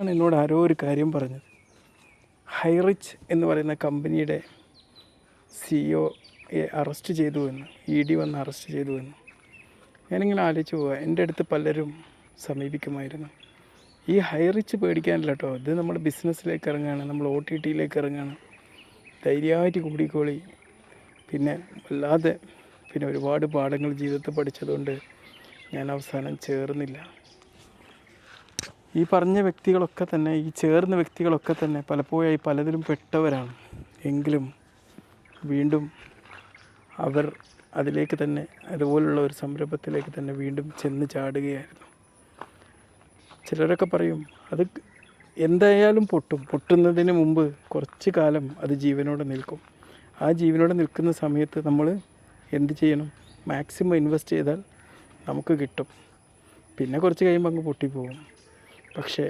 ആണ് എന്നോട് ആരോ ഒരു കാര്യം പറഞ്ഞത്. ഹൈറിച്ച് എന്ന് പറയുന്ന കമ്പനിയുടെ സിഇഒയെ അറസ്റ്റ് ചെയ്തു എന്ന്, ED വന്ന് അറസ്റ്റ് ചെയ്തു എന്ന്. ഞാനിങ്ങനെ ആലോചിച്ച് പോവുക, എൻ്റെ അടുത്ത് പലരും സമീപിക്കുമായിരുന്നു. ഈ ഹൈറിച്ച് പേടിക്കാനില്ല കേട്ടോ, ഇത് നമ്മൾ ബിസിനസ്സിലേക്ക് ഇറങ്ങുകയാണ്, നമ്മൾ OTTയിലേക്ക് ഇറങ്ങുകയാണ്, ധൈര്യമായിട്ട് കൂടിക്കോളി. പിന്നെ അല്ലാതെ പിന്നെ ഒരുപാട് പാഠങ്ങൾ ജീവിതത്തിൽ പഠിച്ചതുകൊണ്ട് ഞാൻ അവസാനം ചേർന്നില്ല. ഈ പറഞ്ഞ വ്യക്തികളൊക്കെ തന്നെ, ഈ ചേർന്ന വ്യക്തികളൊക്കെ തന്നെ പലപ്പോഴായി പലതിലും പെട്ടവരാണ്. എങ്കിലും വീണ്ടും അവർ അതിലേക്ക് തന്നെ, അതുപോലുള്ള ഒരു സംരംഭത്തിലേക്ക് തന്നെ വീണ്ടും ചെന്ന് ചാടുകയായിരുന്നു. ചിലരൊക്കെ പറയും അത് എന്തായാലും പൊട്ടുന്നതിന് മുമ്പ് കുറച്ച് കാലം അത് ജീവനോടെ നിൽക്കും. ആ ജീവനോടെ നിൽക്കുന്ന സമയത്ത് നമ്മൾ എന്ത് ചെയ്യണം? മാക്സിമം ഇൻവെസ്റ്റ് ചെയ്താൽ നമുക്ക് കിട്ടും. പിന്നെ കുറച്ച് കഴിയുമ്പോൾ അങ്ങ് പൊട്ടിപ്പോകും. പക്ഷേ